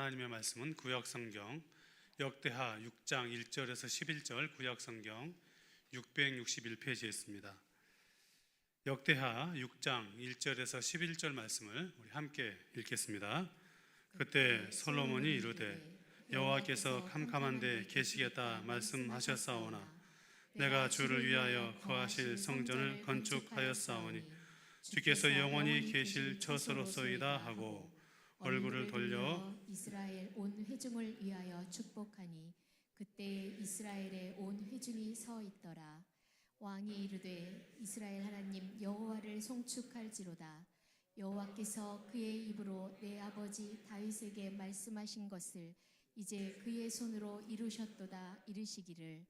하나님의 말씀은 구약성경 역대하 6장 1절에서 11절 구약성경 661페이지에 있습니다. 역대하 6장 1절에서 11절 말씀을 우리 함께 읽겠습니다. 그때 솔로몬이 이르되 여호와께서 캄캄한 데 계시겠다 말씀하셨사오나 내가 주를 위하여 거하실 성전을 건축하였사오니 주께서 영원히 계실 처소로소이다 하고 얼굴을 돌려 이스라엘 온 회중을 위하여 축복하니 그때 이스라엘의 온 회중이 서 있더라. 왕이 이르되 이스라엘 하나님 여호와를 송축할지로다. 여호와께서 그의 입으로 내 아버지 다윗에게 말씀하신 것을 이제 그의 손으로 이루셨도다. 이르시기를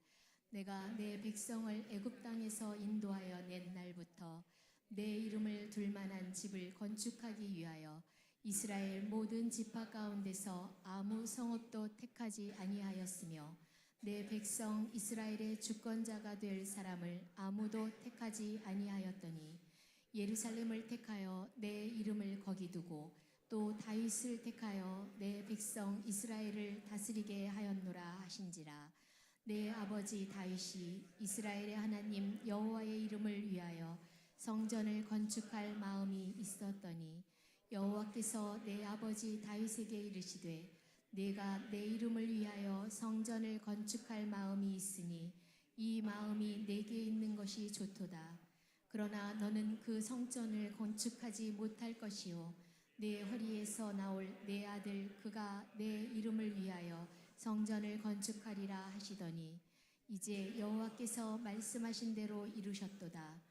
내가 내 백성을 애굽 땅에서 인도하여 낸 날부터 내 이름을 둘 만한 집을 건축하기 위하여 이스라엘 모든 지파 가운데서 아무 성읍도 택하지 아니하였으며 내 백성 이스라엘의 주권자가 될 사람을 아무도 택하지 아니하였더니 예루살렘을 택하여 내 이름을 거기 두고 또 다윗을 택하여 내 백성 이스라엘을 다스리게 하였노라 하신지라. 내 아버지 다윗이 이스라엘의 하나님 여호와의 이름을 위하여 성전을 건축할 마음이 있었더니 여호와께서 내 아버지 다윗에게 이르시되 내가 내 이름을 위하여 성전을 건축할 마음이 있으니 이 마음이 내게 있는 것이 좋도다. 그러나 너는 그 성전을 건축하지 못할 것이요 내 허리에서 나올 내 아들 그가 내 이름을 위하여 성전을 건축하리라 하시더니 이제 여호와께서 말씀하신 대로 이루셨도다.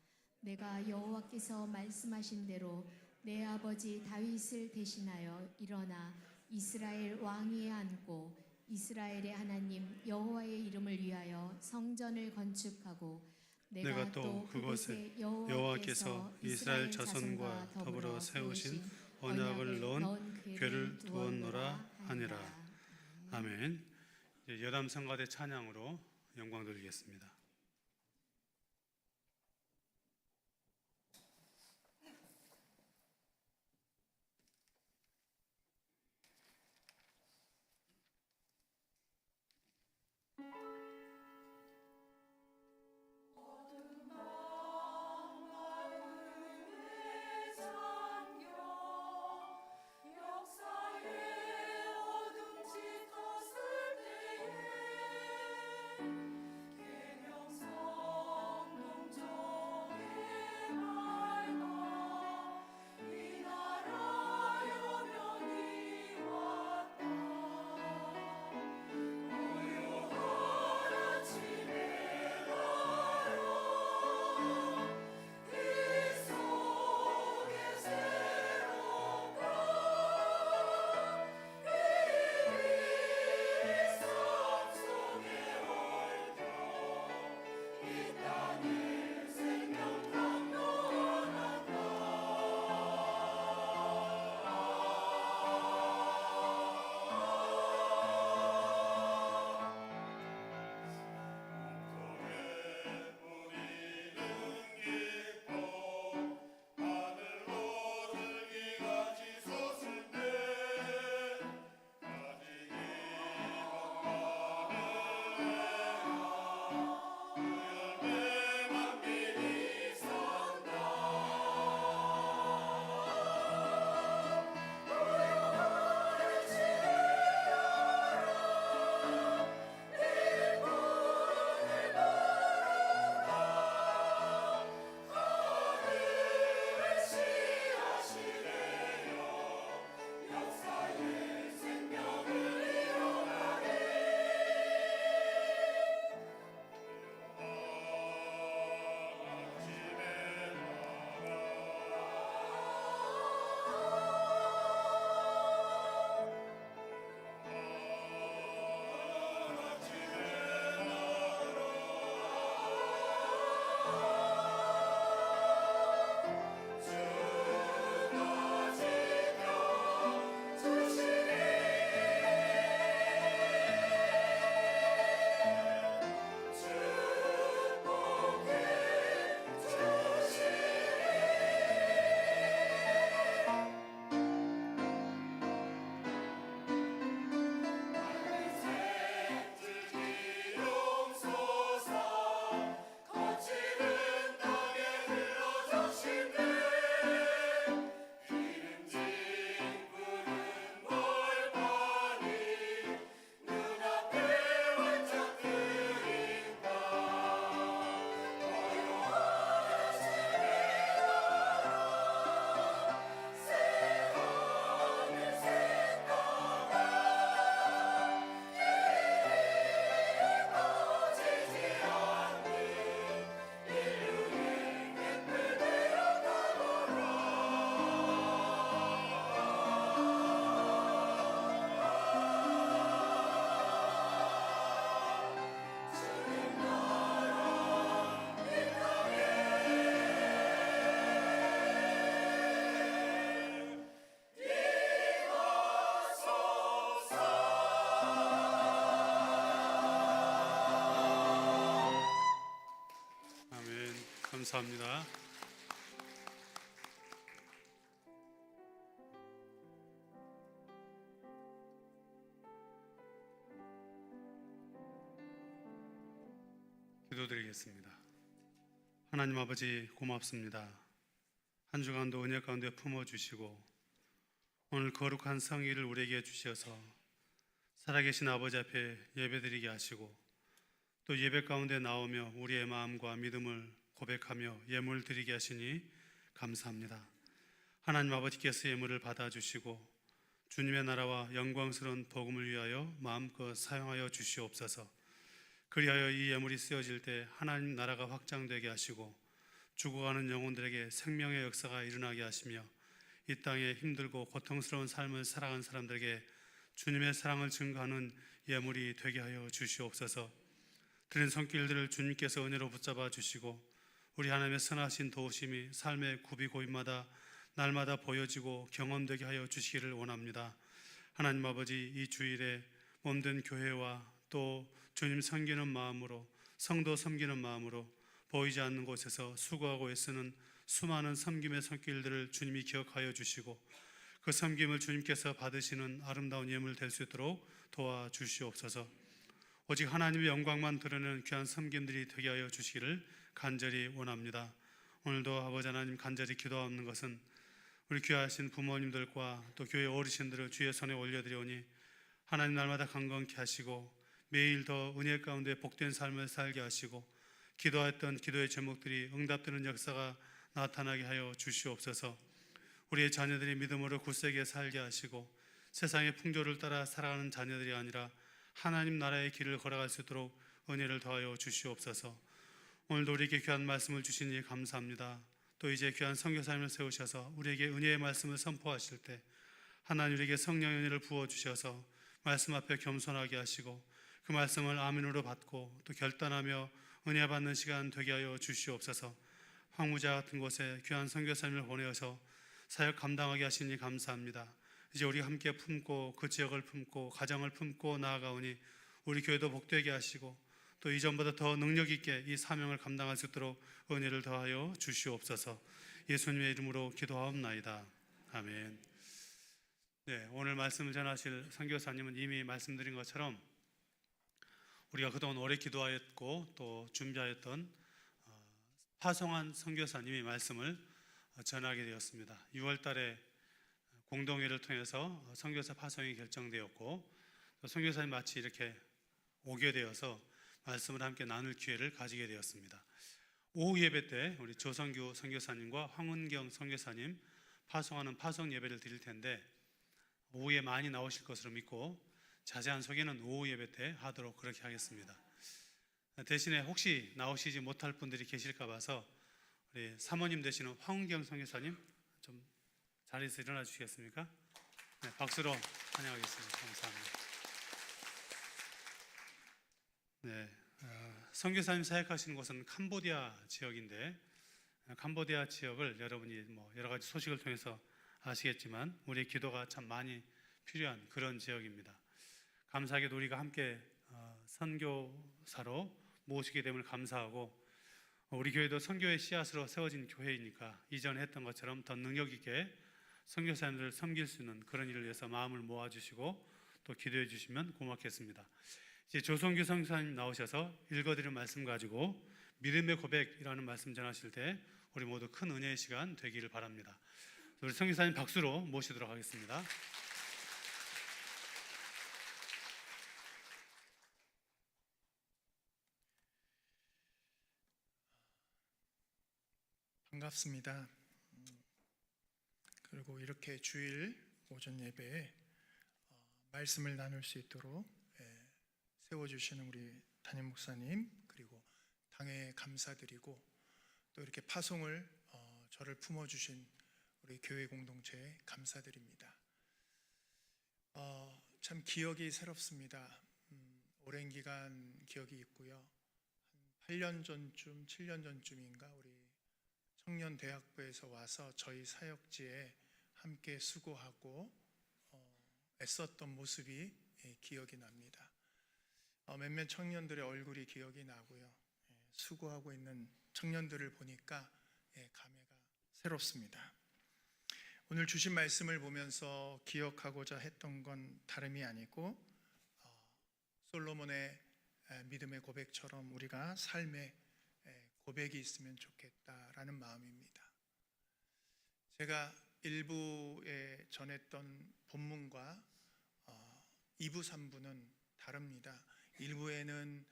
내가 여호와께서 말씀하신 대로 내 아버지 다윗을 대신하여 일어나 이스라엘 왕위에 앉고 이스라엘의 하나님 여호와의 이름을 위하여 성전을 건축하고 내가 또 그곳에 여호와께서 이스라엘 자손과 더불어 세우신 언약을 넣은 궤를 두었노라 하니라. 아멘. 여담 성가대 찬양으로 영광 돌리겠습니다. 내 감사합니다. 기도드리겠습니다. 하나님 아버지 고맙습니다. 한 주간도 은혜 가운데 품어주시고 오늘 거룩한 성의를 우리에게 주셔서 살아계신 아버지 앞에 예배드리게 하시고 또 예배 가운데 나오며 우리의 마음과 믿음을 고백하며 예물 드리게 하시니 감사합니다. 하나님 아버지께서 예물을 받아주시고 주님의 나라와 영광스러운 복음을 위하여 마음껏 사용하여 주시옵소서. 그리하여 이 예물이 쓰여질 때 하나님 나라가 확장되게 하시고 죽어가는 영혼들에게 생명의 역사가 일어나게 하시며 이 땅에 힘들고 고통스러운 삶을 살아가는 사람들에게 주님의 사랑을 증거하는 예물이 되게 하여 주시옵소서. 드린 손길들을 주님께서 은혜로 붙잡아 주시고 우리 하나님의 선하신 도우심이 삶의 굽이고임마다 날마다 보여지고 경험되게 하여 주시기를 원합니다. 하나님 아버지, 이 주일에 몸된 교회와 또 주님 섬기는 마음으로, 성도 섬기는 마음으로 보이지 않는 곳에서 수고하고 애쓰는 수많은 섬김의 손길들을 주님이 기억하여 주시고 그 섬김을 주님께서 받으시는 아름다운 예물 될 수 있도록 도와주시옵소서. 오직 하나님의 영광만 드러내는 귀한 섬김들이 되게 하여 주시기를 간절히 원합니다. 오늘도 아버지 하나님 간절히 기도하는 것은 우리 귀하신 부모님들과 또 교회 어르신들을 주의 손에 올려드리오니 하나님 날마다 강건케 하시고 매일 더 은혜 가운데 복된 삶을 살게 하시고 기도했던 기도의 제목들이 응답되는 역사가 나타나게 하여 주시옵소서. 우리의 자녀들이 믿음으로 굳세게 살게 하시고 세상의 풍조를 따라 살아가는 자녀들이 아니라 하나님 나라의 길을 걸어갈 수 있도록 은혜를 더하여 주시옵소서. 오늘도 우리에게 귀한 말씀을 주시니 감사합니다. 또 이제 귀한 선교사님을 세우셔서 우리에게 은혜의 말씀을 선포하실 때 하나님 우리에게 성령의 은혜를 부어주셔서 말씀 앞에 겸손하게 하시고 그 말씀을 아멘으로 받고 또 결단하며 은혜 받는 시간 되게 하여 주시옵소서. 황무자 같은 곳에 귀한 선교사님을 보내어서 사역 감당하게 하시니 감사합니다. 이제 우리 함께 품고 그 지역을 품고 가정을 품고 나아가오니 우리 교회도 복되게 하시고 또 이전보다 더 능력 있게 이 사명을 감당할 수 있도록 은혜를 더하여 주시옵소서. 예수님의 이름으로 기도하옵나이다. 아멘. 네, 오늘 말씀을 전하실 선교사님은 이미 말씀드린 것처럼 우리가 그동안 오래 기도하였고 또 준비하였던 파송한 선교사님이 말씀을 전하게 되었습니다. 6월 달에 공동회를 통해서 선교사 파송이 결정되었고 선교사님 마치 이렇게 오게 되어서 말씀을 함께 나눌 기회를 가지게 되었습니다. 오후 예배 때 우리 조성규 선교사님과 황은경 선교사님 파송하는 파송 예배를 드릴 텐데 오후에 많이 나오실 것으로 믿고 자세한 소개는 오후 예배 때 하도록 그렇게 하겠습니다. 대신에 혹시 나오시지 못할 분들이 계실까 봐서 우리 사모님 되시는 황은경 선교사님 좀 자리에서 일어나 주시겠습니까? 네, 박수로 환영하겠습니다. 감사합니다. 네, 선교사님 사역하시는 곳은 캄보디아 지역인데 캄보디아 지역을 여러분이 여러 가지 소식을 통해서 아시겠지만 우리의 기도가 참 많이 필요한 그런 지역입니다. 감사하게도 우리가 함께 선교사로 모시게 됨을 감사하고 우리 교회도 선교의 씨앗으로 세워진 교회이니까 이전에 했던 것처럼 더 능력 있게 선교사님들을 섬길 수 있는 그런 일을 위해서 마음을 모아주시고 또 기도해 주시면 고맙겠습니다. 이제 조성규 선교사님 나오셔서 읽어드린 말씀 가지고 믿음의 고백이라는 말씀 전하실 때 우리 모두 큰 은혜의 시간 되기를 바랍니다. 우리 선교사님 박수로 모시도록 하겠습니다. 반갑습니다. 그리고 이렇게 주일 오전 예배에 말씀을 나눌 수 있도록 세워주시는 우리 담임 목사님 그리고 당회에 감사드리고 또 이렇게 파송을 저를 품어주신 우리 교회 공동체에 감사드립니다. 참 기억이 새롭습니다. 오랜 기간 기억이 있고요. 한 8년 전쯤, 7년 전쯤인가 우리 청년대학부에서 와서 저희 사역지에 함께 수고하고 애썼던 모습이 기억이 납니다. 몇몇 청년들의 얼굴이 기억이 나고요. 수고하고 있는 청년들을 보니까 감회가 새롭습니다. 오늘 주신 말씀을 보면서 기억하고자 했던 건 다름이 아니고 솔로몬의 믿음의 고백처럼 우리가 삶의 고백이 있으면 좋겠다라는 마음입니다. 제가 1부에 전했던 본문과 2부, 3부는 다릅니다. 1부에는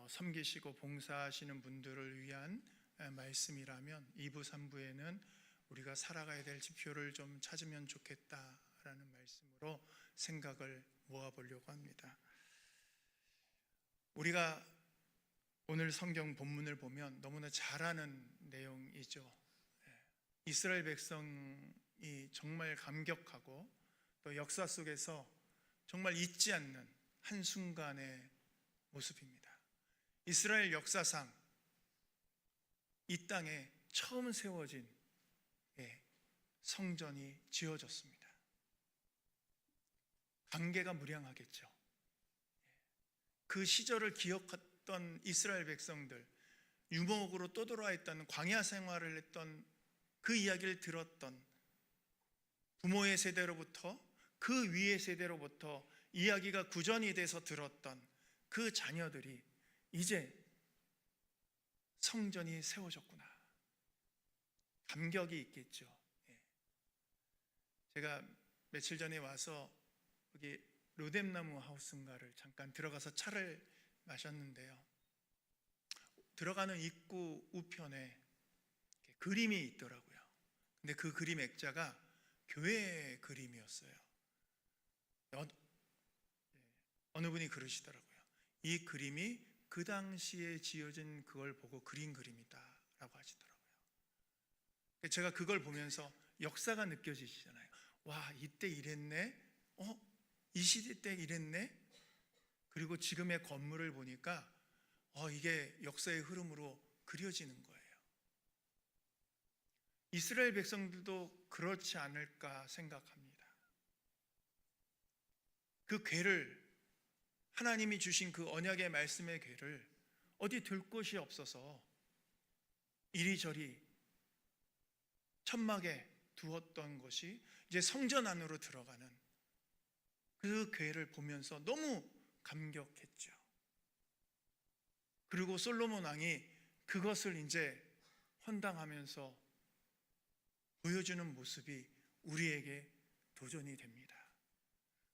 섬기시고 봉사하시는 분들을 위한 말씀이라면 2부, 3부에는 우리가 살아가야 될 지표를 좀 찾으면 좋겠다라는 말씀으로 생각을 모아보려고 합니다. 우리가 오늘 성경 본문을 보면 너무나 잘 아는 내용이죠. 이스라엘 백성이 정말 감격하고 또 역사 속에서 정말 잊지 않는 한순간의 모습입니다. 이스라엘 역사상 이 땅에 처음 세워진 성전이 지어졌습니다. 관계가 무량하겠죠. 그 시절을 기억했던 이스라엘 백성들, 유목으로 떠돌아 있던 광야 생활을 했던 그 이야기를 들었던 부모의 세대로부터 그 위의 세대로부터 이야기가 구전이 돼서 들었던 그 자녀들이 이제 성전이 세워졌구나. 감격이 있겠죠. 제가 며칠 전에 와서 여기 로뎀나무 하우스인가를 잠깐 들어가서 차를 마셨는데요. 들어가는 입구 우편에 그림이 있더라고요. 근데 그 그림 액자가 교회 그림이었어요. 어느 분이 그러시더라고요. 이 그림이 그 당시에 지어진 그걸 보고 그린 그림이다라고 하시더라고요. 제가 그걸 보면서 역사가 느껴지시잖아요. 와, 이때 이랬네. 이 시대 때 이랬네. 그리고 지금의 건물을 보니까 이게 역사의 흐름으로 그려지는 거예요. 이스라엘 백성들도 그렇지 않을까 생각합니다. 그 궤를, 하나님이 주신 그 언약의 말씀의 궤를 어디 둘 곳이 없어서 이리저리 천막에 두었던 것이 이제 성전 안으로 들어가는 그 궤를 보면서 너무 감격했죠. 그리고 솔로몬 왕이 그것을 이제 헌당하면서 보여주는 모습이 우리에게 도전이 됩니다.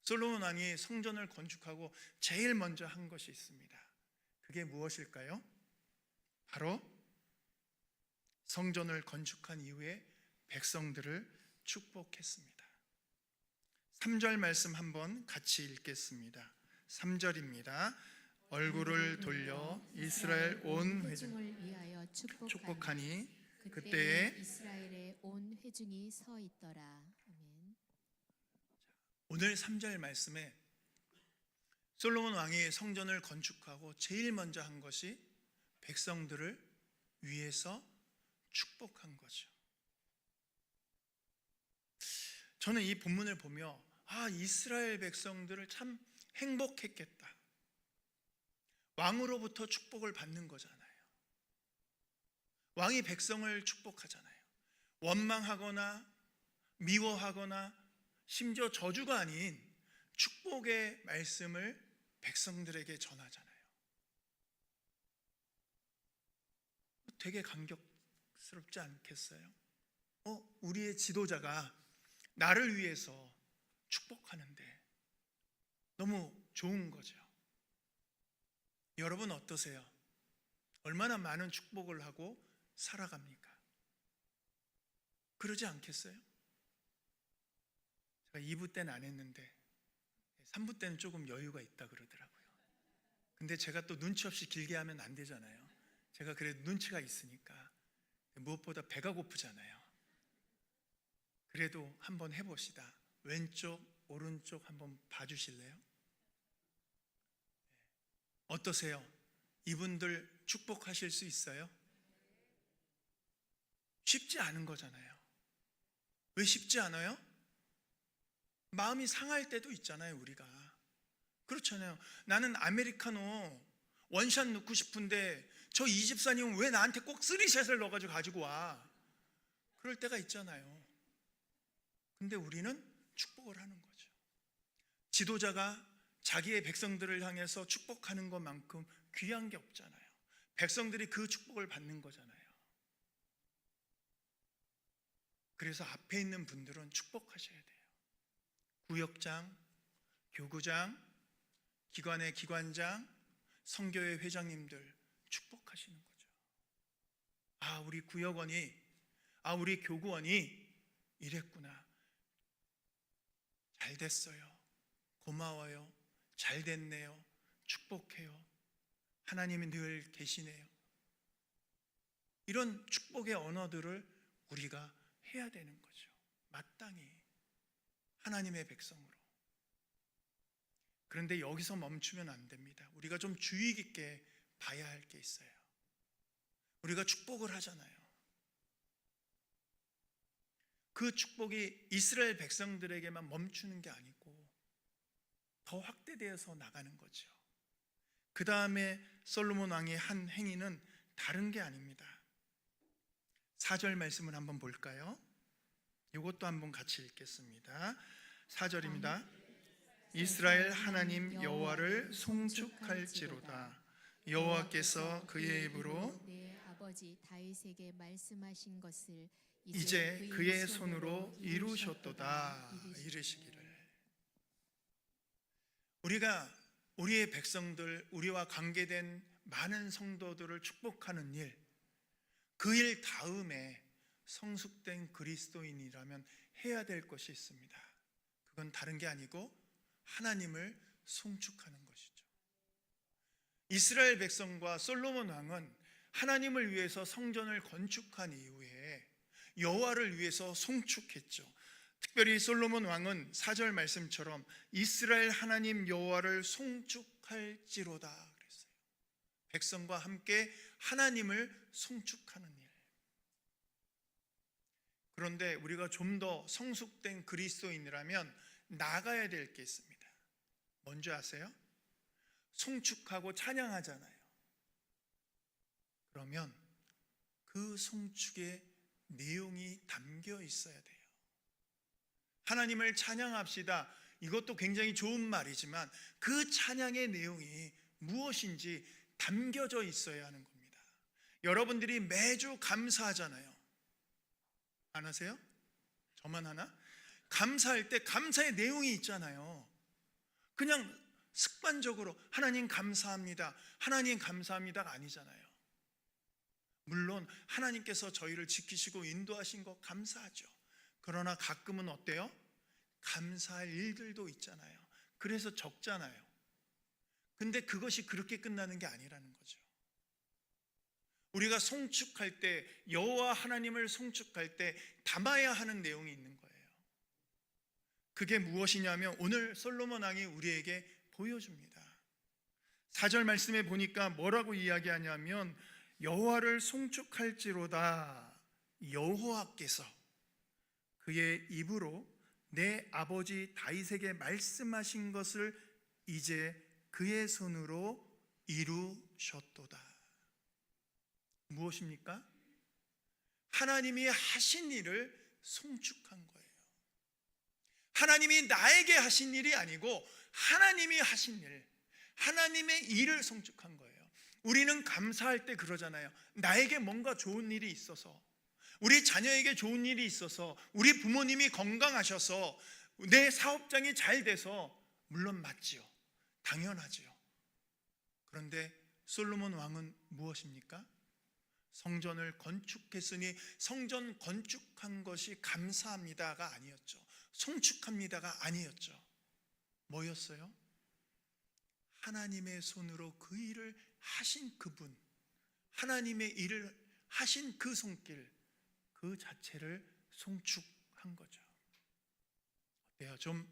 솔로몬 왕이 성전을 건축하고 제일 먼저 한 것이 있습니다. 그게 무엇일까요? 바로 성전을 건축한 이후에 백성들을 축복했습니다. 3절 말씀 한번 같이 읽겠습니다. 3절입니다. 얼굴을 돌려 이스라엘 온 회중을 위하여 축복하니 그때에 그때에 이스라엘의 온 회중이 서 있더라. 아멘. 오늘 3절 말씀에 솔로몬 왕이 성전을 건축하고 제일 먼저 한 것이 백성들을 위해서 축복한 거죠. 저는 이 본문을 보며 이스라엘 백성들을 참 행복했겠다. 왕으로부터 축복을 받는 거잖아요. 왕이 백성을 축복하잖아요. 원망하거나 미워하거나 심지어 저주가 아닌 축복의 말씀을 백성들에게 전하잖아요. 되게 감격스럽지 않겠어요? 우리의 지도자가 나를 위해서 축복하는데 너무 좋은 거죠. 여러분 어떠세요? 얼마나 많은 축복을 하고 살아갑니까? 그러지 않겠어요? 제가 2부 때는 안 했는데 3부 때는 조금 여유가 있다 그러더라고요. 근데 제가 또 눈치 없이 길게 하면 안 되잖아요. 제가 그래도 눈치가 있으니까. 무엇보다 배가 고프잖아요. 그래도 한번 해봅시다. 왼쪽, 오른쪽 한번 봐주실래요? 어떠세요? 이분들 축복하실 수 있어요? 쉽지 않은 거잖아요. 왜 쉽지 않아요? 마음이 상할 때도 있잖아요, 우리가. 그렇잖아요. 나는 아메리카노 원샷 넣고 싶은데 저 이 집사님은 왜 나한테 꼭 쓰리샷을 넣어가지고 가지고 와? 그럴 때가 있잖아요. 근데 우리는 축복을 하는 거죠. 지도자가 자기의 백성들을 향해서 축복하는 것만큼 귀한 게 없잖아요. 백성들이 그 축복을 받는 거잖아요. 그래서 앞에 있는 분들은 축복하셔야 돼요. 구역장, 교구장, 기관의 기관장, 선교회 회장님들 축복하시는 거죠. 아, 우리 구역원이, 아, 우리 교구원이 이랬구나. 잘 됐어요. 고마워요. 잘 됐네요. 축복해요. 하나님이 늘 계시네요. 이런 축복의 언어들을 우리가 해야 되는 거죠. 마땅히 하나님의 백성으로. 그런데 여기서 멈추면 안 됩니다. 우리가 좀 주의 깊게 봐야 할 게 있어요. 우리가 축복을 하잖아요. 그 축복이 이스라엘 백성들에게만 멈추는 게 아니고 더 확대되어서 나가는 거죠. 그 다음에 솔로몬 왕의 한 행위는 다른 게 아닙니다. 4절 말씀을 한번 볼까요? 이것도 한번 같이 읽겠습니다. 4절입니다. 이스라엘 하나님 여호와를 송축할지로다. 여호와께서 그의 입으로 내 아버지 다윗에게 말씀하신 것을 이제 그의 손으로 이루셨도다. 이르시기를. 우리가 우리의 백성들, 우리와 관계된 많은 성도들을 축복하는 일, 그 일 다음에 성숙된 그리스도인이라면 해야 될 것이 있습니다. 그건 다른 게 아니고 하나님을 송축하는 것이죠. 이스라엘 백성과 솔로몬 왕은 하나님을 위해서 성전을 건축한 이후에 여호와를 위해서 송축했죠. 특별히 솔로몬 왕은 4절 말씀처럼 이스라엘 하나님 여호와를 송축할지로다 그랬어요. 백성과 함께 하나님을 송축하는 일. 그런데 우리가 좀 더 성숙된 그리스도인이라면 나가야 될 게 있습니다. 뭔지 아세요? 송축하고 찬양하잖아요. 그러면 그 송축에 내용이 담겨 있어야 돼요. 하나님을 찬양합시다. 이것도 굉장히 좋은 말이지만 그 찬양의 내용이 무엇인지 담겨져 있어야 하는 겁니다. 여러분들이 매주 감사하잖아요. 안 하세요? 저만 하나? 감사할 때 감사의 내용이 있잖아요. 그냥 습관적으로 하나님 감사합니다. 하나님 감사합니다가 아니잖아요. 물론 하나님께서 저희를 지키시고 인도하신 것 감사하죠. 그러나 가끔은 어때요? 감사할 일들도 있잖아요. 그래서 적잖아요. 근데 그것이 그렇게 끝나는 게 아니라는 거죠. 우리가 송축할 때, 여호와 하나님을 송축할 때 담아야 하는 내용이 있는 거예요. 그게 무엇이냐면 오늘 솔로몬 왕이 우리에게 보여줍니다. 4절 말씀에 보니까 뭐라고 이야기하냐면 여호와를 송축할지로다. 여호와께서 그의 입으로 내 아버지 다윗에게 말씀하신 것을 이제 그의 손으로 이루셨도다. 무엇입니까? 하나님이 하신 일을 송축한 거예요. 하나님이 나에게 하신 일이 아니고 하나님이 하신 일, 하나님의 일을 송축한 거예요. 우리는 감사할 때 그러잖아요. 나에게 뭔가 좋은 일이 있어서, 우리 자녀에게 좋은 일이 있어서, 우리 부모님이 건강하셔서, 내 사업장이 잘 돼서, 물론 맞지요. 당연하지요. 그런데 솔로몬 왕은 무엇입니까? 성전을 건축했으니 성전 건축한 것이 감사합니다가 아니었죠. 송축합니다가 아니었죠. 뭐였어요? 하나님의 손으로 그 일을 하신 그분, 하나님의 일을 하신 그 손길, 그 자체를 송축한 거죠. 어때요? 좀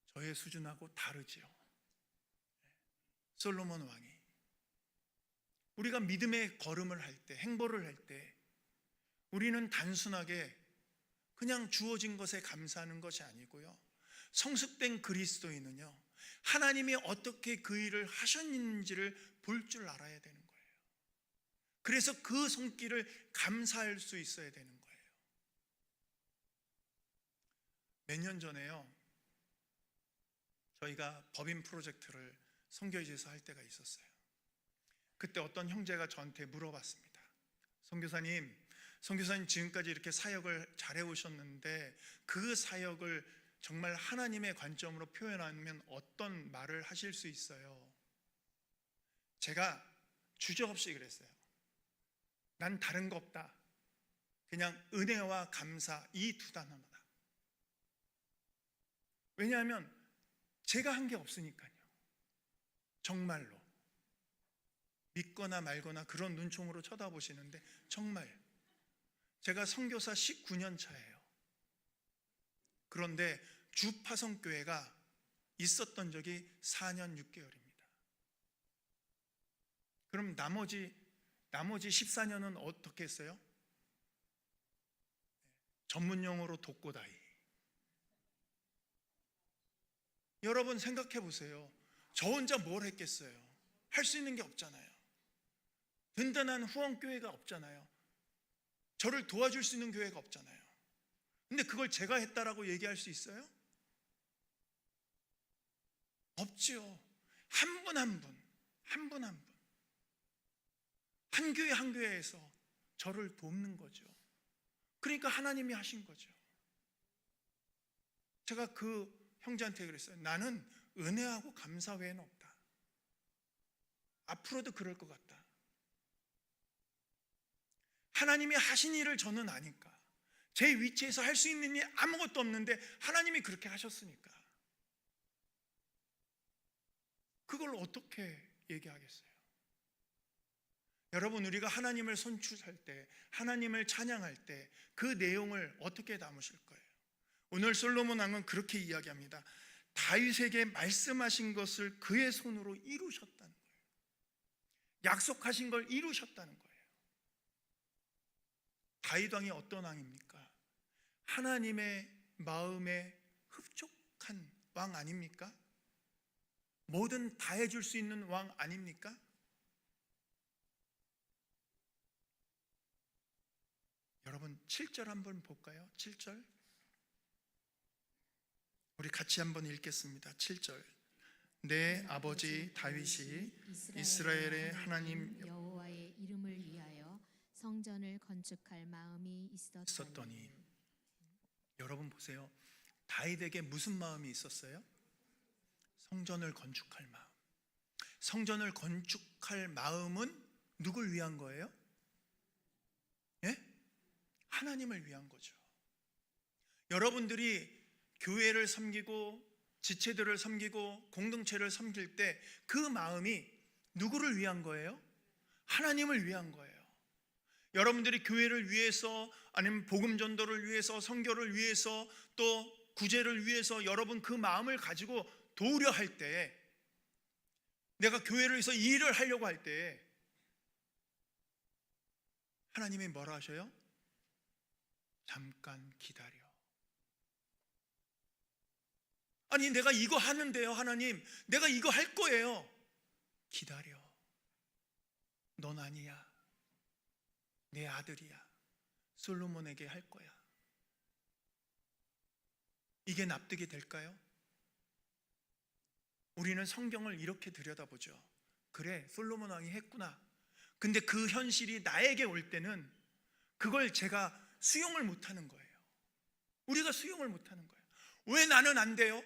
저의 수준하고 다르지요. 솔로몬 왕이 우리가 믿음의 걸음을 할 때, 행보를 할 때 우리는 단순하게 그냥 주어진 것에 감사하는 것이 아니고요. 성숙된 그리스도인은요, 하나님이 어떻게 그 일을 하셨는지를 볼 줄 알아야 되는 거예요. 그래서 그 손길을 감사할 수 있어야 되는 거예요. 몇 년 전에요, 저희가 법인 프로젝트를 선교지에서 할 때가 있었어요. 그때 어떤 형제가 저한테 물어봤습니다. 선교사님 지금까지 이렇게 사역을 잘해 오셨는데 그 사역을 정말 하나님의 관점으로 표현하면 어떤 말을 하실 수 있어요? 제가 주저없이 그랬어요. 난 다른 거 없다. 그냥 은혜와 감사, 이 두 단어다. 왜냐하면 제가 한 게 없으니까요. 정말로 믿거나 말거나 그런 눈총으로 쳐다보시는데, 정말 제가 선교사 19년 차예요. 그런데 주파성교회가 있었던 적이 4년 6개월입니다. 그럼 나머지 14년은 어떻게 했어요? 전문용어로 독고다이. 여러분 생각해 보세요. 저 혼자 뭘 했겠어요? 할 수 있는 게 없잖아요. 든든한 후원교회가 없잖아요. 저를 도와줄 수 있는 교회가 없잖아요. 근데 그걸 제가 했다라고 얘기할 수 있어요? 없지요. 한 분 한 분, 한 분 한 분, 한 교회 한 교회에서 저를 돕는 거죠. 그러니까 하나님이 하신 거죠. 제가 그 형제한테 그랬어요. 나는 은혜하고 감사 외에는 없다. 앞으로도 그럴 것 같다. 하나님이 하신 일을 저는 아니까. 제 위치에서 할 수 있는 일 아무것도 없는데 하나님이 그렇게 하셨으니까. 그걸 어떻게 얘기하겠어요? 여러분, 우리가 하나님을 손출할 때, 하나님을 찬양할 때 그 내용을 어떻게 담으실 거예요? 오늘 솔로몬 왕은 그렇게 이야기합니다. 다윗에게 말씀하신 것을 그의 손으로 이루셨다는 거예요. 약속하신 걸 이루셨다는 거예요. 다윗 왕이 어떤 왕입니까? 하나님의 마음에 흡족한 왕 아닙니까? 뭐든 다 해줄 수 있는 왕 아닙니까? 여러분 7절 한번 볼까요? 7절 우리 같이 한번 읽겠습니다. 7절 내 아버지 다윗이 이스라엘의 하나님 여호와의 이름을 위하여 성전을 건축할 마음이 있었더니. 여러분 보세요. 다윗에게 무슨 마음이 있었어요? 성전을 건축할 마음. 성전을 건축할 마음은 누굴 위한 거예요? 예? 하나님을 위한 거죠. 여러분들이 교회를 섬기고 지체들을 섬기고 공동체를 섬길 때 그 마음이 누구를 위한 거예요? 하나님을 위한 거예요. 여러분들이 교회를 위해서 아니면 복음 전도를 위해서 선교를 위해서 또 구제를 위해서 여러분 그 마음을 가지고 도우려 할 때, 내가 교회를 위해서 일을 하려고 할 때 하나님이 뭐라 하셔요? 잠깐 기다려. 아니 내가 이거 하는데요 하나님, 내가 이거 할 거예요. 기다려. 넌 아니야. 내 아들이야. 솔로몬에게 할 거야. 이게 납득이 될까요? 우리는 성경을 이렇게 들여다보죠. 그래, 솔로몬 왕이 했구나. 근데 그 현실이 나에게 올 때는 그걸 제가 수용을 못하는 거예요. 우리가 수용을 못하는 거예요. 왜 나는 안 돼요?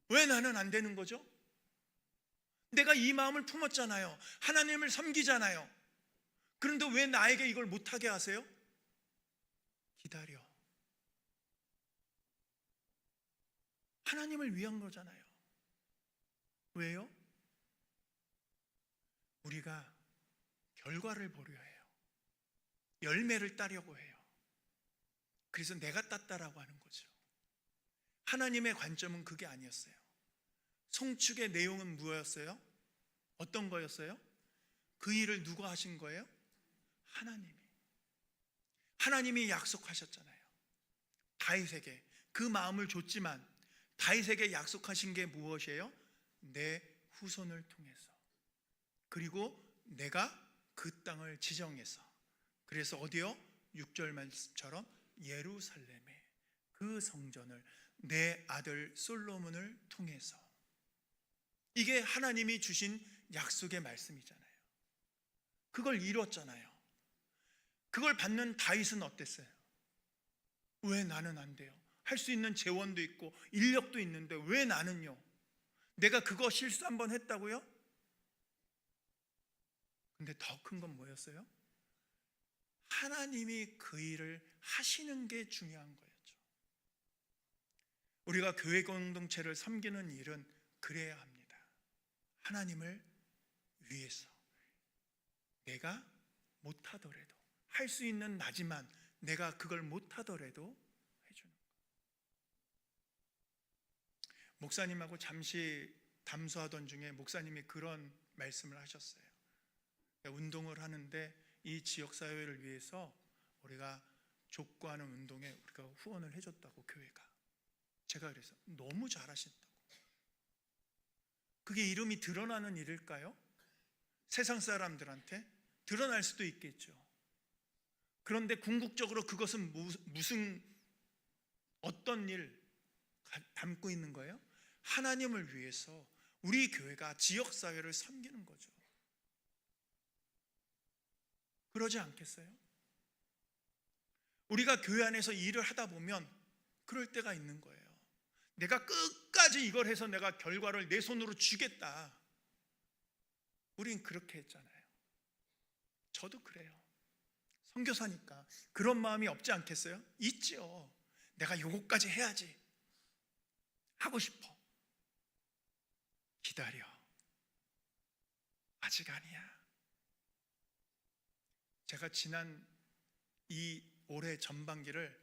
왜 나는 안 되는 거죠? 내가 이 마음을 품었잖아요. 하나님을 섬기잖아요. 그런데 왜 나에게 이걸 못하게 하세요? 기다려. 하나님을 위한 거잖아요. 왜요? 우리가 결과를 보려 해요. 열매를 따려고 해요. 그래서 내가 땄다라고 하는 거죠. 하나님의 관점은 그게 아니었어요. 송축의 내용은 무엇이었어요? 어떤 거였어요? 그 일을 누가 하신 거예요? 하나님이. 하나님이 약속하셨잖아요. 다윗에게 그 마음을 줬지만 다윗에게 약속하신 게 무엇이에요? 내 후손을 통해서. 그리고 내가 그 땅을 지정해서, 그래서 어디요? 6절 말씀처럼 예루살렘에 그 성전을 내 아들 솔로몬을 통해서, 이게 하나님이 주신 약속의 말씀이잖아요. 그걸 이뤘잖아요. 그걸 받는 다윗은 어땠어요? 왜 나는 안 돼요? 할 수 있는 재원도 있고 인력도 있는데 왜 나는요? 내가 그거 실수 한번 했다고요? 근데 더 큰 건 뭐였어요? 하나님이 그 일을 하시는 게 중요한 거였죠. 우리가 교회 공동체를 섬기는 일은 그래야 합니다. 하나님을 위해서 내가 못하더라도, 할 수 있는 나지만 내가 그걸 못하더라도 해주는 거예요. 목사님하고 잠시 담소하던 중에 목사님이 그런 말씀을 하셨어요. 운동을 하는데 이 지역사회를 위해서 우리가 족구하는 운동에 우리가 후원을 해줬다고, 교회가. 제가 그래서 너무 잘하신다고. 그게 이름이 드러나는 일일까요? 세상 사람들한테 드러날 수도 있겠죠. 그런데 궁극적으로 그것은 무슨 어떤 일 담고 있는 거예요? 하나님을 위해서 우리 교회가 지역사회를 섬기는 거죠. 그러지 않겠어요? 우리가 교회 안에서 일을 하다 보면 그럴 때가 있는 거예요. 내가 끝까지 이걸 해서 내가 결과를 내 손으로 쥐겠다. 우린 그렇게 했잖아요. 저도 그래요. 선교사니까 그런 마음이 없지 않겠어요? 있죠. 내가 요거까지 해야지. 하고 싶어. 기다려. 아직 아니야. 제가 지난 이 올해 전반기를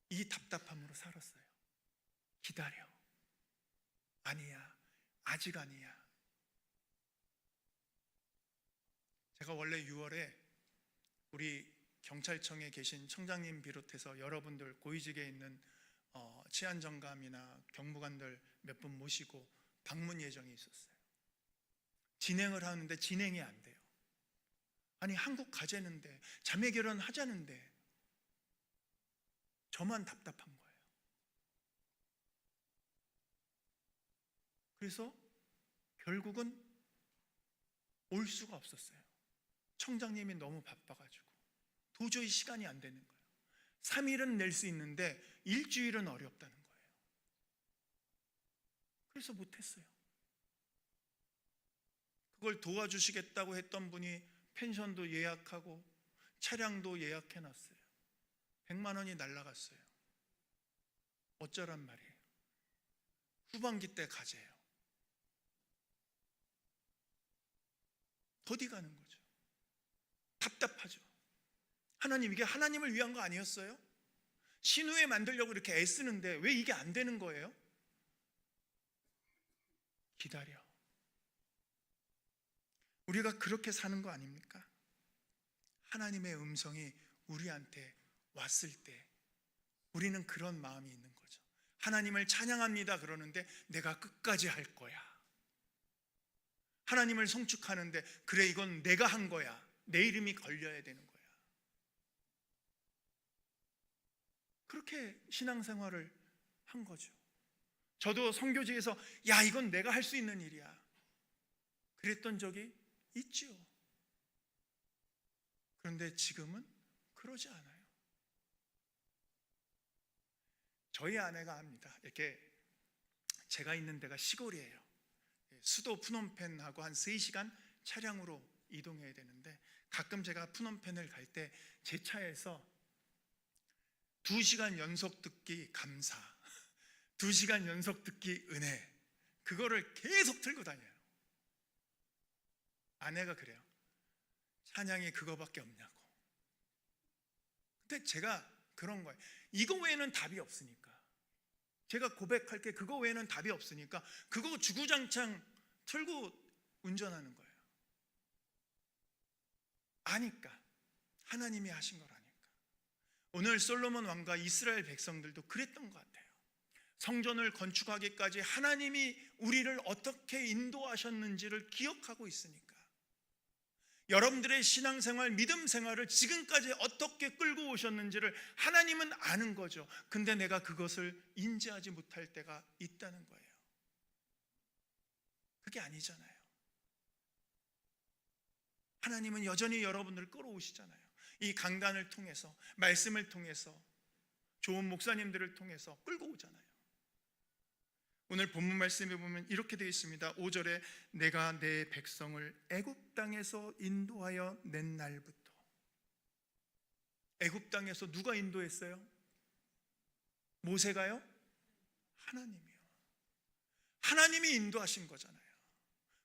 이 답답함으로 살았어요. 기다려. 아니야. 아직 아니야. 제가 원래 6월에 우리 경찰청에 계신 청장님 비롯해서 여러분들 고위직에 있는 치안정감이나 경무관들 몇 분 모시고 방문 예정이 있었어요. 진행을 하는데 진행이 안 돼요. 아니, 한국 가자는데, 자매 결혼 하자는데 저만 답답한 거예요. 그래서 결국은 올 수가 없었어요. 청장님이 너무 바빠가지고 도저히 시간이 안 되는 거예요. 3일은 낼 수 있는데 일주일은 어렵다는 거예요. 그래서 못했어요. 그걸 도와주시겠다고 했던 분이 펜션도 예약하고 차량도 예약해놨어요. 100만 원이 날라갔어요. 어쩌란 말이에요. 후반기 때 가재요. 어디 가는 거죠? 답답하죠. 하나님, 이게 하나님을 위한 거 아니었어요? 신우회 만들려고 이렇게 애쓰는데 왜 이게 안 되는 거예요? 기다려. 우리가 그렇게 사는 거 아닙니까? 하나님의 음성이 우리한테 왔을 때 우리는 그런 마음이 있는 거죠. 하나님을 찬양합니다 그러는데 내가 끝까지 할 거야. 하나님을 송축하는데 그래, 이건 내가 한 거야. 내 이름이 걸려야 되는 거야. 그렇게 신앙생활을 한 거죠. 저도 선교지에서 야, 이건 내가 할 수 있는 일이야 그랬던 적이 있죠. 그런데 지금은 그러지 않아요. 저희 아내가 합니다. 이렇게 제가 있는 데가 시골이에요. 수도 푸놈펜하고 한 3시간 차량으로 이동해야 되는데 가끔 제가 푸놈펜을 갈 때 제 차에서 2시간 연속 듣기 감사, 2시간 연속 듣기 은혜, 그거를 계속 들고 다녀요. 아내가 그래요. 찬양이 그거밖에 없냐고. 근데 제가 그런 거예요. 이거 외에는 답이 없으니까, 제가 고백할 게 그거 외에는 답이 없으니까 그거 주구장창 틀고 운전하는 거예요. 아니까, 하나님이 하신 걸 아니까. 오늘 솔로몬 왕과 이스라엘 백성들도 그랬던 것 같아요. 성전을 건축하기까지 하나님이 우리를 어떻게 인도하셨는지를 기억하고 있으니까 여러분들의 신앙생활, 믿음 생활을 지금까지 어떻게 끌고 오셨는지를 하나님은 아는 거죠. 근데 내가 그것을 인지하지 못할 때가 있다는 거예요. 그게 아니잖아요. 하나님은 여전히 여러분들을 끌어오시잖아요. 이 강단을 통해서, 말씀을 통해서, 좋은 목사님들을 통해서 끌고 오잖아요. 오늘 본문 말씀에 보면 이렇게 되어 있습니다. 5절에 내가 내 백성을 애굽 땅에서 인도하여 낸 날부터. 애굽 땅에서 누가 인도했어요? 모세가요? 하나님이요. 하나님이 인도하신 거잖아요.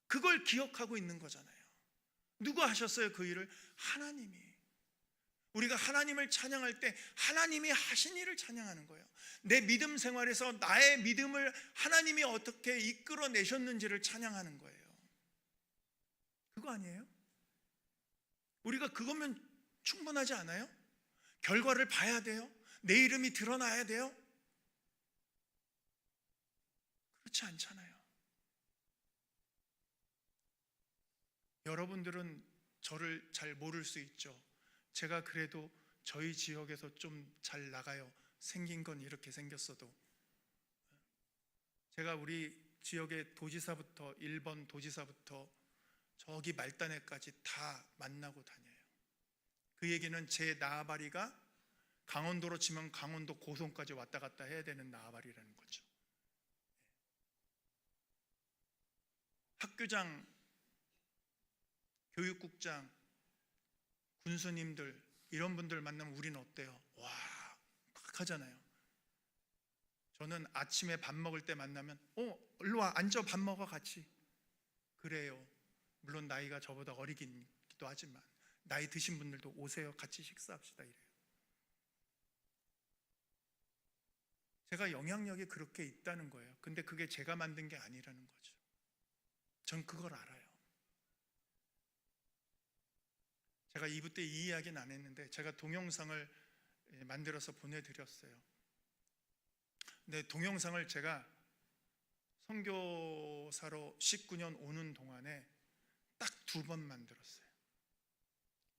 그걸 기억하고 있는 거잖아요. 누가 하셨어요? 그 일을? 하나님이. 우리가 하나님을 찬양할 때 하나님이 하신 일을 찬양하는 거예요. 내 믿음 생활에서 나의 믿음을 하나님이 어떻게 이끌어내셨는지를 찬양하는 거예요. 그거 아니에요? 우리가 그거면 충분하지 않아요? 결과를 봐야 돼요? 내 이름이 드러나야 돼요? 그렇지 않잖아요. 여러분들은 저를 잘 모를 수 있죠. 제가 그래도 저희 지역에서 좀 잘 나가요. 생긴 건 이렇게 생겼어도. 제가 우리 지역의 도지사부터 1번 도지사부터 저기 말단에까지 다 만나고 다녀요. 그 얘기는 제 나아바리가 강원도로 치면 강원도 고성까지 왔다 갔다 해야 되는 나아바리라는 거죠. 학교장, 교육국장, 군수님들 이런 분들 만나면 우리는 어때요? 와, 막 하잖아요. 저는 아침에 밥 먹을 때 만나면 일로 와 앉아 밥 먹어 같이. 그래요. 물론 나이가 저보다 어리기도 하지만 나이 드신 분들도 오세요. 같이 식사합시다 이래요. 제가 영향력이 그렇게 있다는 거예요. 근데 그게 제가 만든 게 아니라는 거죠. 전 그걸 알아요. 제가 2부 때 이 이야기는 안 했는데 제가 동영상을 만들어서 보내드렸어요. 근데 동영상을 제가 선교사로 19년 오는 동안에 딱 2번 만들었어요.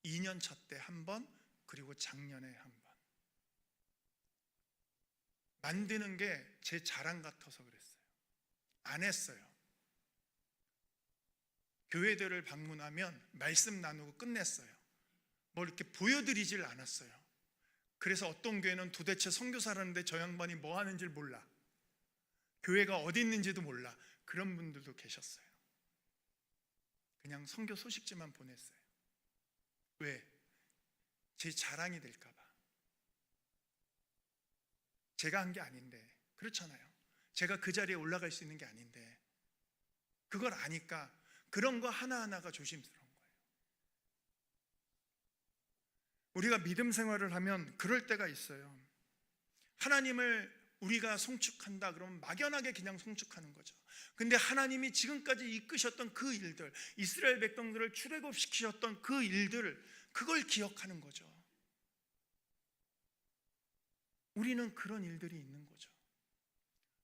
2년 차 때 1번, 그리고 작년에 1번. 만드는 게 제 자랑 같아서 그랬어요. 안 했어요. 교회들을 방문하면 말씀 나누고 끝냈어요. 뭘 이렇게 보여드리질 않았어요. 그래서 어떤 교회는 도대체 선교사라는데 저 양반이 뭐 하는지 몰라. 교회가 어디 있는지도 몰라. 그런 분들도 계셨어요. 그냥 선교 소식지만 보냈어요. 왜? 제 자랑이 될까 봐. 제가 한 게 아닌데, 그렇잖아요. 제가 그 자리에 올라갈 수 있는 게 아닌데 그걸 아니까 그런 거 하나하나가 조심스러운 거예요. 우리가 믿음 생활을 하면 그럴 때가 있어요. 하나님을 우리가 송축한다 그러면 막연하게 그냥 송축하는 거죠. 근데 하나님이 지금까지 이끄셨던 그 일들, 이스라엘 백성들을 출애굽시키셨던 그 일들을 그걸 기억하는 거죠. 우리는 그런 일들이 있는 거죠.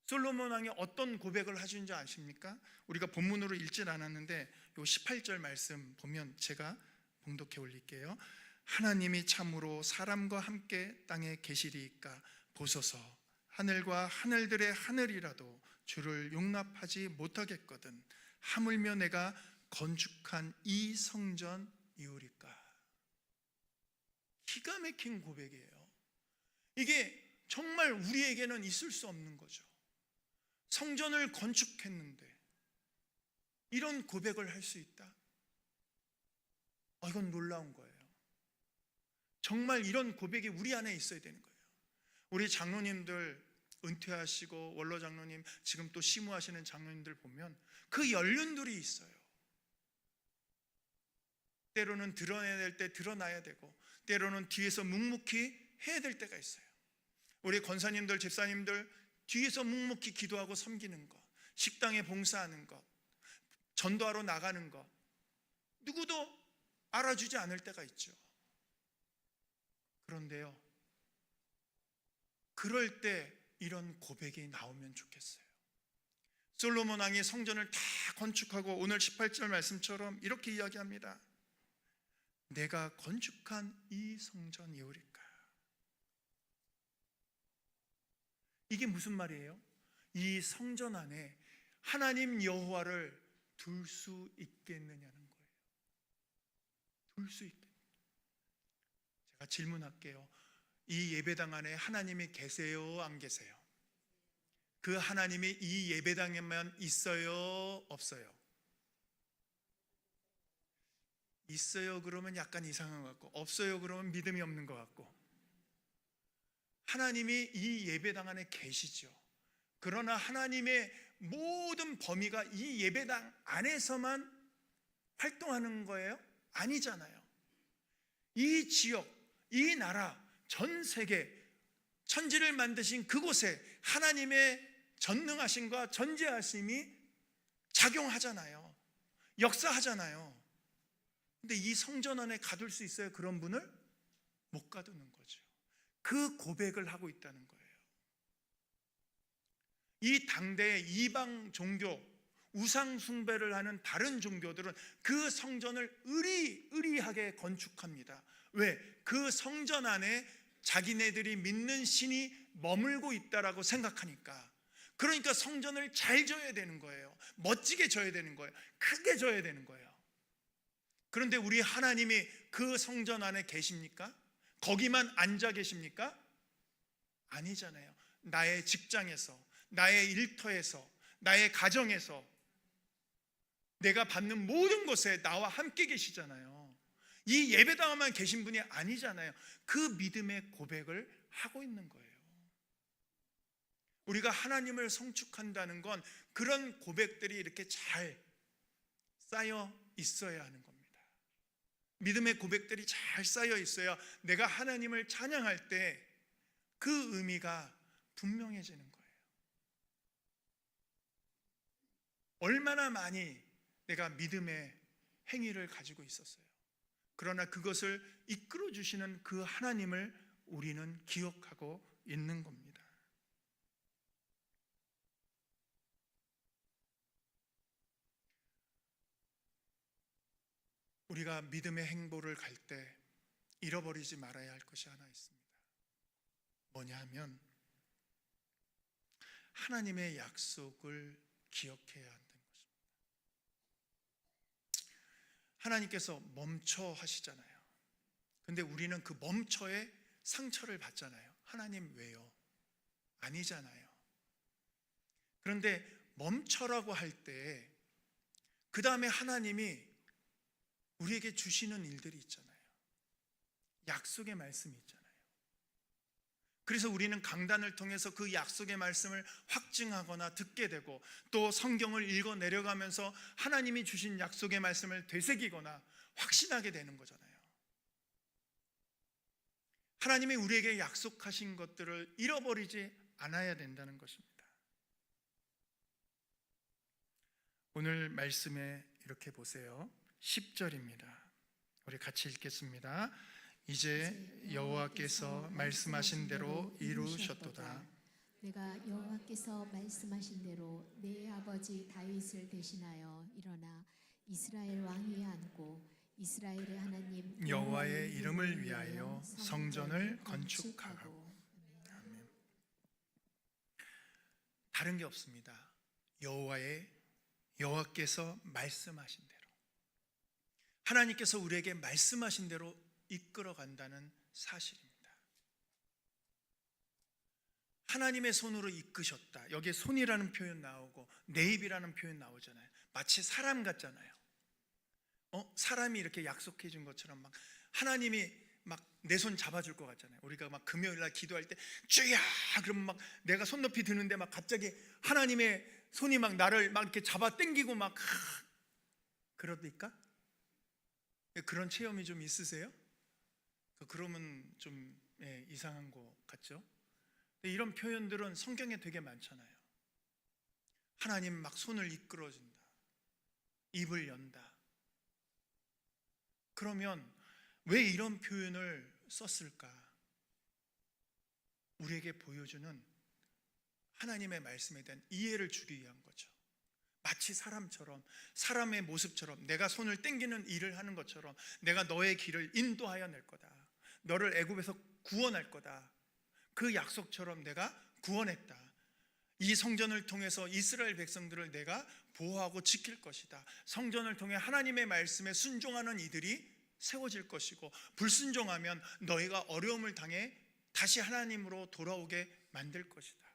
솔로몬 왕이 어떤 고백을 하시는지 아십니까? 우리가 본문으로 읽질 않았는데 요 18절 말씀 보면 제가 봉독해 올릴게요. 하나님이 참으로 사람과 함께 땅에 계시리이까 보소서. 하늘과 하늘들의 하늘이라도 주를 용납하지 못하겠거든. 하물며 내가 건축한 이 성전 이우리까. 기가 막힌 고백이에요. 이게 정말 우리에게는 있을 수 없는 거죠. 성전을 건축했는데 이런 고백을 할 수 있다? 이건 놀라운 거예요. 정말 이런 고백이 우리 안에 있어야 되는 거예요. 우리 장로님들 은퇴하시고 원로 장로님, 지금 또 시무하시는 장로님들 보면 그 연륜들이 있어요. 때로는 드러내야 될 때 드러나야 되고 때로는 뒤에서 묵묵히 해야 될 때가 있어요. 우리 권사님들, 집사님들 뒤에서 묵묵히 기도하고 섬기는 것, 식당에 봉사하는 것, 전도하러 나가는 것, 누구도 알아주지 않을 때가 있죠. 그런데요, 그럴 때 이런 고백이 나오면 좋겠어요. 솔로몬 왕이 성전을 다 건축하고 오늘 18절 말씀처럼 이렇게 이야기합니다. 내가 건축한 이 성전이오리까? 이게 무슨 말이에요? 이 성전 안에 하나님 여호와를 둘 수 있겠느냐는 거예요. 둘 수 있겠느냐? 제가 질문할게요. 이 예배당 안에 하나님이 계세요, 안 계세요? 그 하나님이 이 예배당에만 있어요, 없어요? 있어요 그러면 약간 이상한 것 같고, 없어요 그러면 믿음이 없는 것 같고. 하나님이 이 예배당 안에 계시죠. 그러나 하나님의 모든 범위가 이 예배당 안에서만 활동하는 거예요? 아니잖아요. 이 지역, 이 나라, 전 세계, 천지를 만드신 그곳에 하나님의 전능하심과 전지하심이 작용하잖아요. 역사하잖아요. 근데 이 성전 안에 가둘 수 있어요? 그런 분을 못 가두는 거죠. 그 고백을 하고 있다는 거예요. 이 당대의 이방 종교, 우상 숭배를 하는 다른 종교들은 그 성전을 의리하게 건축합니다. 왜? 그 성전 안에 자기네들이 믿는 신이 머물고 있다라고 생각하니까. 그러니까 성전을 잘 져야 되는 거예요. 멋지게 져야 되는 거예요. 크게 져야 되는 거예요. 그런데 우리 하나님이 그 성전 안에 계십니까? 거기만 앉아 계십니까? 아니잖아요. 나의 직장에서, 나의 일터에서, 나의 가정에서, 내가 받는 모든 곳에 나와 함께 계시잖아요. 이 예배당에만 계신 분이 아니잖아요. 그 믿음의 고백을 하고 있는 거예요. 우리가 하나님을 성축한다는 건 그런 고백들이 이렇게 잘 쌓여 있어야 하는 겁니다. 믿음의 고백들이 잘 쌓여 있어야 내가 하나님을 찬양할 때 그 의미가 분명해지는 거예요. 얼마나 많이 내가 믿음의 행위를 가지고 있었어요. 그러나 그것을 이끌어 주시는 그 하나님을 우리는 기억하고 있는 겁니다. 우리가 믿음의 행보를 갈 때 잃어버리지 말아야 할 것이 하나 있습니다. 뭐냐 하면 하나님의 약속을 기억해야 한다는 것입니다. 하나님께서 멈춰 하시잖아요. 근데 우리는 그 멈춰에 상처를 받잖아요. 하나님 왜요? 아니잖아요. 그런데 멈춰라고 할 때 그 다음에 하나님이 우리에게 주시는 일들이 있잖아요. 약속의 말씀이 있잖아요. 그래서 우리는 강단을 통해서 그 약속의 말씀을 확증하거나 듣게 되고, 또 성경을 읽어 내려가면서 하나님이 주신 약속의 말씀을 되새기거나 확신하게 되는 거잖아요. 하나님이 우리에게 약속하신 것들을 잃어버리지 않아야 된다는 것입니다. 오늘 말씀에 이렇게 보세요. 10절입니다. 우리 같이 읽겠습니다. 이제 여호와께서 말씀하신 대로 이루셨도다. 내가 여호와께서 말씀하신 대로 내 아버지 다윗을 대신하여 일어나 이스라엘 왕위에 앉고 이스라엘의 하나님 여호와의 이름을 위하여 성전을 건축하고. 아멘. 다른 게 없습니다. 여호와께서 말씀하신 대로, 하나님께서 우리에게 말씀하신 대로 이끌어 간다는 사실입니다. 하나님의 손으로 이끄셨다. 여기에 손이라는 표현 나오고 내 입이라는 표현 나오잖아요. 마치 사람 같잖아요. 사람이 이렇게 약속해 준 것처럼 막 하나님이 막 내 손 잡아줄 것 같잖아요. 우리가 막 금요일 날 기도할 때 주야 그러면 막 내가 손 높이 드는데 막 갑자기 하나님의 손이 막 나를 막 이렇게 잡아 당기고 막 그러니까 그런 체험이 좀 있으세요? 그러면 좀 이상한 것 같죠? 근데 이런 표현들은 성경에 되게 많잖아요. 하나님 막 손을 이끌어준다, 입을 연다. 그러면 왜 이런 표현을 썼을까? 우리에게 보여주는 하나님의 말씀에 대한 이해를 주기 위한 거죠. 마치 사람처럼, 사람의 모습처럼, 내가 손을 땡기는 일을 하는 것처럼 내가 너의 길을 인도하여 낼 거다. 너를 애굽에서 구원할 거다. 그 약속처럼 내가 구원했다. 이 성전을 통해서 이스라엘 백성들을 내가 보호하고 지킬 것이다. 성전을 통해 하나님의 말씀에 순종하는 이들이 세워질 것이고, 불순종하면 너희가 어려움을 당해 다시 하나님으로 돌아오게 만들 것이다.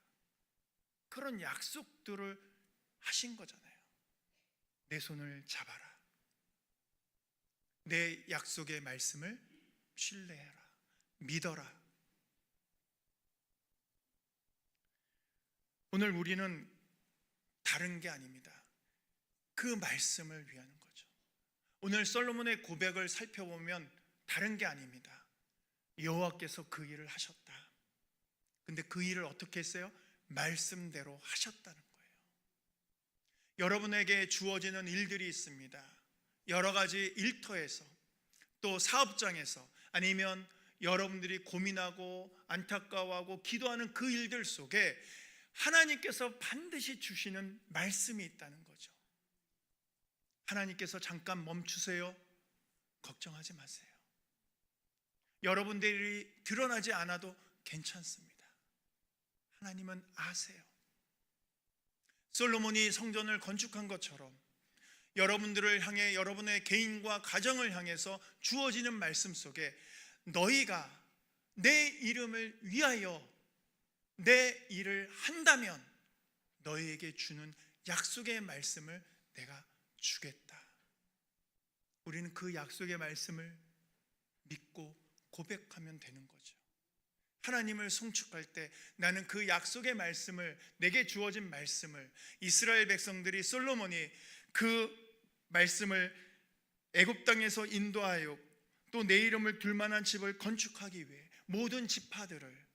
그런 약속들을 하신 거잖아요. 내 손을 잡아라. 내 약속의 말씀을 신뢰해라. 믿어라. 오늘 우리는 다른 게 아닙니다. 그 말씀을 위하는 거죠. 오늘 솔로몬의 고백을 살펴보면 다른 게 아닙니다. 여호와께서 그 일을 하셨다. 근데 그 일을 어떻게 했어요? 말씀대로 하셨다는 거예요. 여러분에게 주어지는 일들이 있습니다. 여러 가지 일터에서, 또 사업장에서, 아니면 여러분들이 고민하고 안타까워하고 기도하는 그 일들 속에 하나님께서 반드시 주시는 말씀이 있다는 거죠. 하나님께서 잠깐 멈추세요. 걱정하지 마세요. 여러분들이 드러나지 않아도 괜찮습니다. 하나님은 아세요. 솔로몬이 성전을 건축한 것처럼 여러분들을 향해, 여러분의 개인과 가정을 향해서 주어지는 말씀 속에 너희가 내 이름을 위하여 내 일을 한다면 너희에게 주는 약속의 말씀을 내가 주겠다. 우리는 그 약속의 말씀을 믿고 고백하면 되는 거죠. 하나님을 송축할 때 나는 그 약속의 말씀을, 내게 주어진 말씀을, 이스라엘 백성들이, 솔로몬이 그 말씀을 애굽 땅에서 인도하여 또 내 이름을 둘 만한 집을 건축하기 위해 모든 지파들을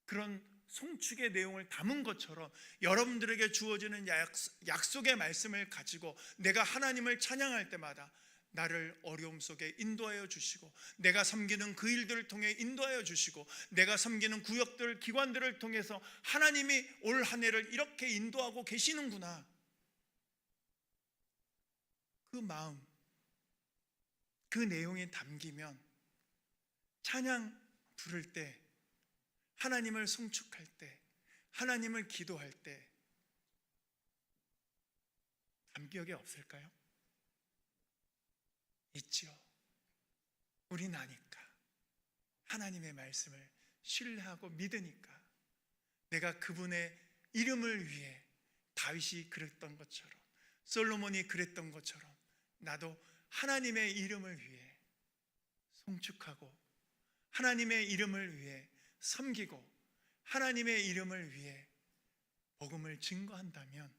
그런 송축의 내용을 담은 것처럼 여러분들에게 주어지는 약속의 말씀을 가지고 내가 하나님을 찬양할 때마다 나를 어려움 속에 인도하여 주시고, 내가 섬기는 그 일들을 통해 인도하여 주시고, 내가 섬기는 구역들, 기관들을 통해서 하나님이 올 한 해를 이렇게 인도하고 계시는구나. 그 마음, 그 내용이 담기면 찬양 부를 때, 하나님을 송축할 때, 하나님을 기도할 때 감격이 없을까요? 있죠. 우린 아니까, 하나님의 말씀을 신뢰하고 믿으니까, 내가 그분의 이름을 위해 다윗이 그랬던 것처럼, 솔로몬이 그랬던 것처럼 나도 하나님의 이름을 위해 송축하고 하나님의 이름을 위해 섬기고 하나님의 이름을 위해 복음을 증거한다면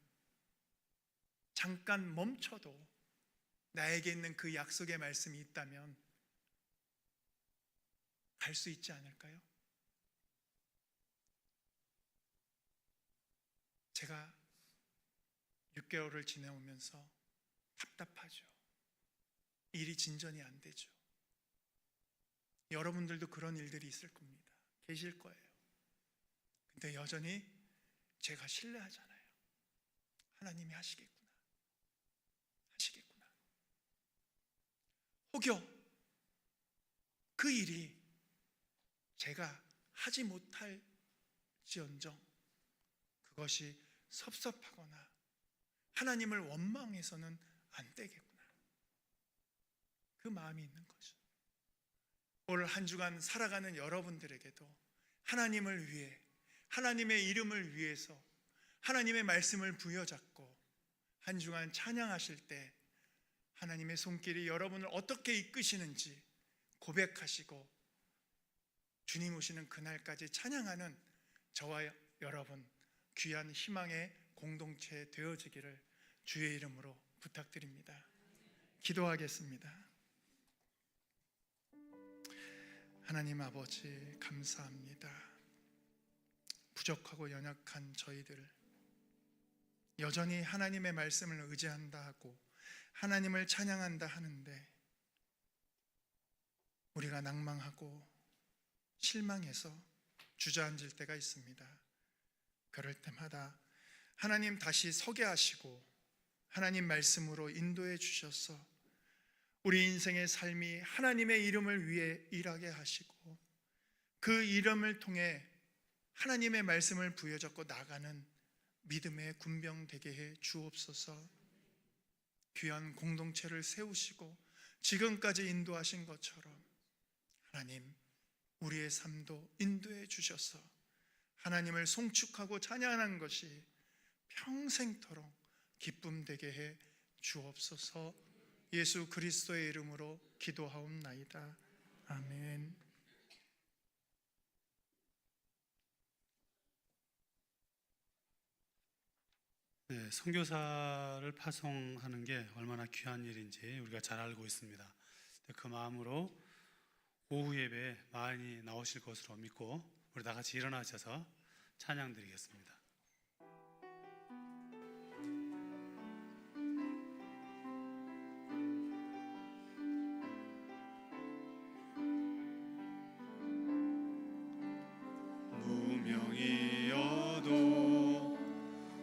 잠깐 멈춰도 나에게 있는 그 약속의 말씀이 있다면 갈 수 있지 않을까요? 제가 6개월을 지내오면서 답답하죠. 일이 진전이 안 되죠. 여러분들도 그런 일들이 있을 겁니다. 계실 거예요. 근데 여전히 제가 신뢰하잖아요. 하나님이 하시겠구나. 하시겠구나. 혹여 그 일이 제가 하지 못할지언정 그것이 섭섭하거나 하나님을 원망해서는 안 되겠구나. 그 마음이 있는 거죠. 올 한 주간 살아가는 여러분들에게도 하나님을 위해, 하나님의 이름을 위해서 하나님의 말씀을 부여잡고 한 주간 찬양하실 때 하나님의 손길이 여러분을 어떻게 이끄시는지 고백하시고 주님 오시는 그날까지 찬양하는 저와 여러분 귀한 희망의 공동체 되어지기를 주의 이름으로 부탁드립니다. 기도하겠습니다. 하나님 아버지, 감사합니다. 부족하고 연약한 저희들 여전히 하나님의 말씀을 의지한다 하고 하나님을 찬양한다 하는데 우리가 낭망하고 실망해서 주저앉을 때가 있습니다. 그럴 때마다 하나님 다시 서게 하시고 하나님 말씀으로 인도해 주셔서 우리 인생의 삶이 하나님의 이름을 위해 일하게 하시고 그 이름을 통해 하나님의 말씀을 부여잡고 나가는 믿음의 군병 되게 해 주옵소서. 귀한 공동체를 세우시고 지금까지 인도하신 것처럼 하나님 우리의 삶도 인도해 주셔서 하나님을 송축하고 찬양하는 것이 평생토록 기쁨 되게 해 주옵소서. 예수 그리스도의 이름으로 기도하옵나이다. 아멘. 네, 선교사를 파송하는 게 얼마나 귀한 일인지 우리가 잘 알고 있습니다. 그 마음으로 오후 예배에 많이 나오실 것으로 믿고 우리 다 같이 일어나셔서 찬양드리겠습니다. 무명이어도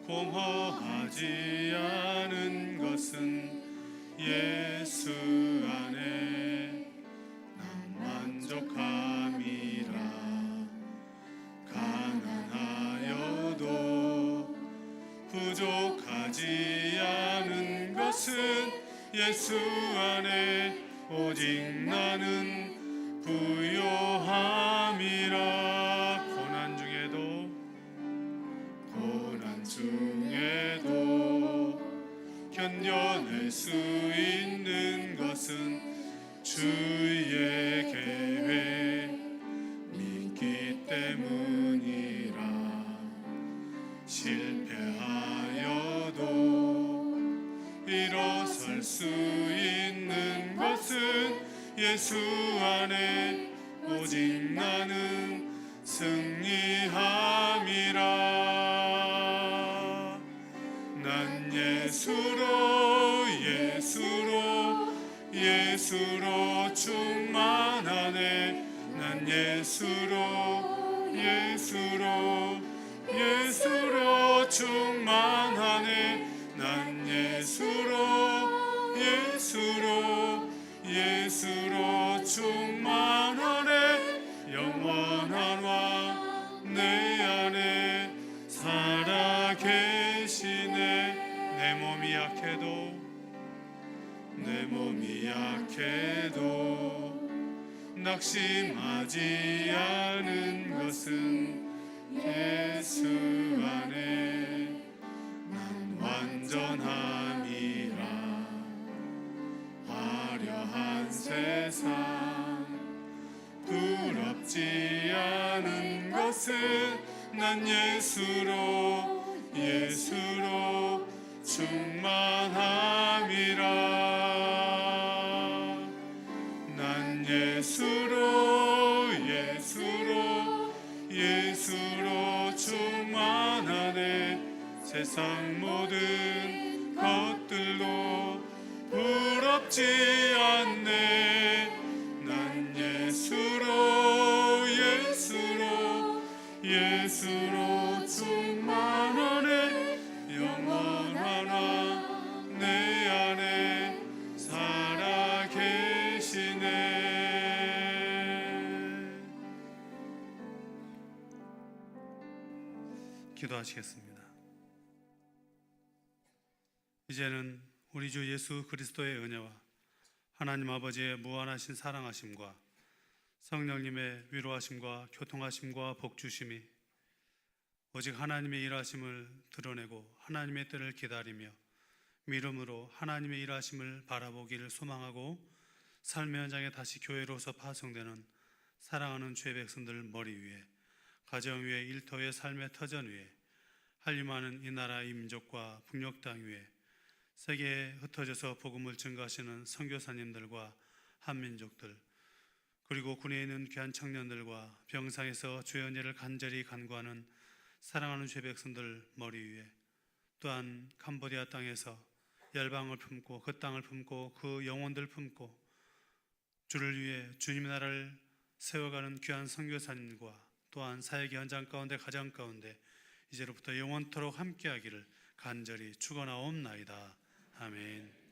공허하지 않은 것은 예수 안에 난 만족함이라. 가난하여도 부족하지 않은 것은 예수 안에 오직 나는 부요함이라. 고난 중에도 견뎌낼 수 있는 것은 주의 계획 믿기 때문이라. 실패하여도 일어설 수 있는 것은 예수 안에 오직 나는 승리함이라. 난 예수로 충만하네. 난 예수로 충만하네. 난 예수로 충만하네. 영원한 왕 내 안에 살아계시네. 내 몸이 약해도 낙심하지 않은 것은 예수 안에 난 완전함이라. 화려한 세상 부럽지 않은 것은 난 예수로 충만함이라. 난 예수로 충만하네. 세상 모든 것들로 부럽지 않네. 난 예수로 충만하네. 영원한 왕 내 안에 살아계시네. 기도하시겠습니다. 이제는 우리 주 예수 그리스도의 은혜와 하나님 아버지의 무한하신 사랑하심과 성령님의 위로하심과 교통하심과 복주심이 오직 하나님의 일하심을 드러내고 하나님의 때를 기다리며 믿음으로 하나님의 일하심을 바라보기를 소망하고 삶의 현장에 다시 교회로서 파송되는 사랑하는 주의 백성들 머리 위에, 가정 위에, 일터의 삶의 터전 위에, 한림하는 이 나라 이 민족과 북녘 땅 위에 세계에 흩어져서 복음을 증거하시는 선교사님들과 한민족들, 그리고 군에 있는 귀한 청년들과 병상에서 주의 은혜를 간절히 간구하는 사랑하는 주의 백성들 머리 위에, 또한 캄보디아 땅에서 열방을 품고 그 땅을 품고 그 영혼들 품고 주를 위해 주님의 나라를 세워가는 귀한 선교사님과 또한 사역의 현장 가운데 가정 가운데 이제로부터 영원토록 함께하기를 간절히 축원하옵나이다. 아멘.